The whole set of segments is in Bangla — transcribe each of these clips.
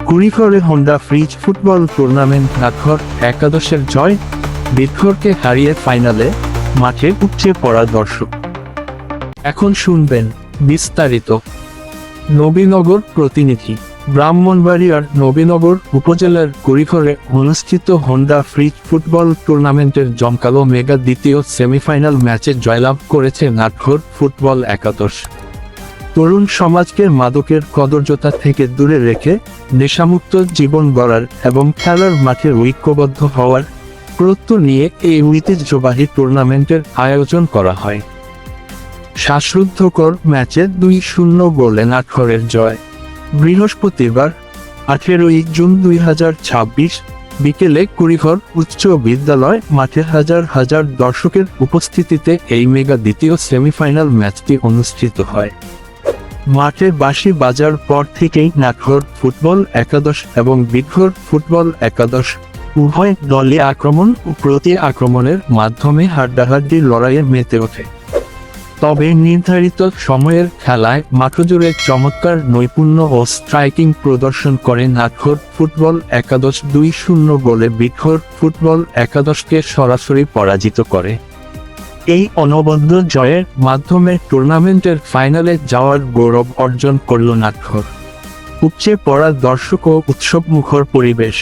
কুড়িঘরে Honda fridge football tournament Natghar একাদশের জয়, বীরঘরকে হারিয়ে ফাইনালে মাঠে উপচে পড়া দর্শক। এখন শুনবেন বিস্তারিত। নবীনগর প্রতিনিধি। ব্রাহ্মণবাড়িয়ার নবীনগর উপজেলার কুড়িঘরে অনুষ্ঠিত হোন্ডা ফ্রিজ ফুটবল টুর্নামেন্টের জমকালো মেগা দ্বিতীয় সেমিফাইনাল ম্যাচে জয়লাভ করেছে নাটঘর ফুটবল একাদশ। তরুণ সমাজকে মাদকের কদর্যতা থেকে দূরে রেখে নেশামুক্ত জীবন গড়ার এবং খেলার মাঠে ঐক্যবদ্ধ হওয়ার প্রত্যয় নিয়ে এই ঐতিহ্যবাহী টুর্নামেন্টের আয়োজন করা হয়। শ্বাসরুদ্ধকর ম্যাচে 2-0 গোলে নাটঘরের জয়। বৃহস্পতিবার 18 জুন 2026 বিকেলে কুড়িঘর উচ্চ বিদ্যালয় মাঠে হাজার হাজার দর্শকের উপস্থিতিতে এই মেগা দ্বিতীয় সেমিফাইনাল ম্যাচটি অনুষ্ঠিত হয়। মাঠে বাঁশি বাজার পর থেকেই নাটঘর ফুটবল একাদশ এবং বীরঘর ফুটবল একাদশ উভয় দলই আক্রমণ ও প্রতি আক্রমণের মাধ্যমে হাড্ডাহাড্ডি লড়াইয়ে মেতে ওঠে। তবে নির্ধারিত সময়ের খেলায় মাঠজুড়ে চমৎকার নৈপুণ্য ও স্ট্রাইকিং প্রদর্শন করে নাটঘর ফুটবল একাদশ 2-0 গোলে বীরঘর ফুটবল একাদশকে সরাসরি পরাজিত করে। এই অনবদ্য জয়ের মাধ্যমে টুর্নামেন্টের ফাইনালে যাওয়ার গৌরব অর্জন করল নাটঘর। উপচে পড়া দর্শক ও উৎসবমুখর পরিবেশ।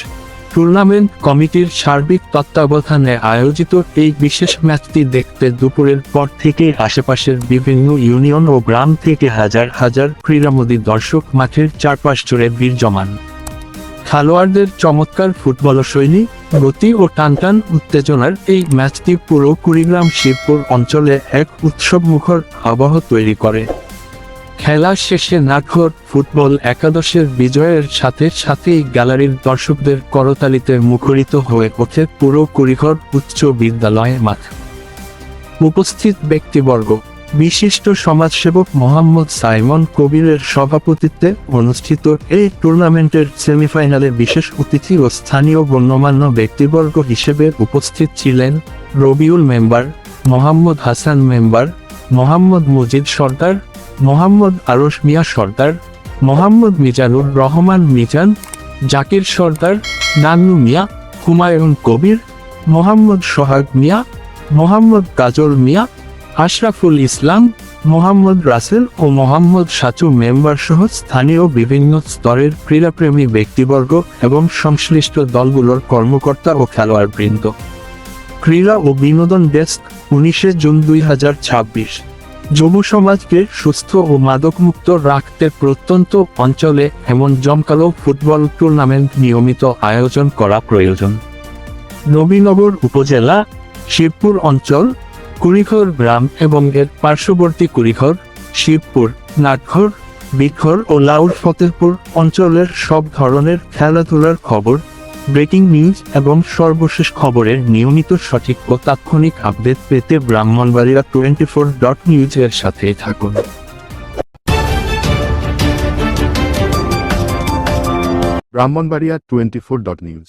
টুর্নামেন্ট কমিটির সার্বিক তত্ত্বাবধানে আয়োজিত এই বিশেষ ম্যাচটি দেখতে দুপুরের পর থেকে আশেপাশের বিভিন্ন ইউনিয়ন ও গ্রাম থেকে হাজার হাজার ক্রীড়ামোদী দর্শক মাঠের চারপাশ জুড়ে ভিড় জমান। খেলোয়াড়দের চমৎকার ফুটবল শৈলী, গতি ও টানটান উত্তেজনার এই ম্যাচটি পুরো কুড়িগ্রাম শিবপুর অঞ্চলে এক উৎসবমুখর আবহ তৈরি করে। খেলা শেষে নাটঘর ফুটবল একাদশের বিজয়ের সাথে সাথেই গ্যালারির দর্শকদের করতালিতে মুখরিত হয়ে ওঠে পুরো কুড়িঘর উচ্চ বিদ্যালয় মাঠ। উপস্থিত ব্যক্তিবর্গ। বিশিষ্ট সমাজসেবক মোহাম্মদ সাইমন কবিরের সভাপতিত্বে অনুষ্ঠিত এই টুর্নামেন্টের সেমিফাইনালে বিশেষ অতিথি ও স্থানীয় গণ্যমান্য ব্যক্তিবর্গ হিসেবে উপস্থিত ছিলেন রবিউল মেম্বার, মোহাম্মদ হাসান মেম্বার, মোহাম্মদ মুজিদ সর্দার, মোহাম্মদ আরশ মিয়া সর্দার, মোহাম্মদ মিজানুর রহমান মিজান, জাকির সর্দার, নান্নু মিয়া, হুমায়ুন কবির, মোহাম্মদ সোহাগ মিয়া, মোহাম্মদ কাজল মিয়া, আশরাফুল ইসলাম, মোহাম্মদ রাসেল ও মোহাম্মদ সাচু মেম্বার সহ স্থানীয় বিভিন্ন স্তরের ক্রীড়াপ্রেমী ব্যক্তিবর্গ এবং সংশ্লিষ্ট দলগুলোর কর্মকর্তা ও খেলোয়াড়বৃন্দ। ক্রীড়া ও বিনোদন ডেস্ক, 19 জুন 2026। যুব সমাজকে সুস্থ ও মাদকমুক্ত রাখতে প্রত্যন্ত অঞ্চলে এমন জমকালো ফুটবল টুর্নামেন্ট নিয়মিত আয়োজন করা প্রয়োজন। নবীনগর উপজেলা, শিবপুর অঞ্চল, কুড়িঘর গ্রাম এবং এর পার্শ্ববর্তী কুড়িঘর, শিবপুর, নাটঘর, বীরঘর ও লাউড় ফতেহপুর অঞ্চলের সব ধরনের খেলাধুলার খবর, ব্রেকিং নিউজ এবং সর্বশেষ খবরের নিয়মিত সঠিক ও তাৎক্ষণিক আপডেট পেতে ব্রাহ্মণবাড়িয়া 24.news এর সাথে থাকুন। ব্রাহ্মণবাড়িয়া 24.news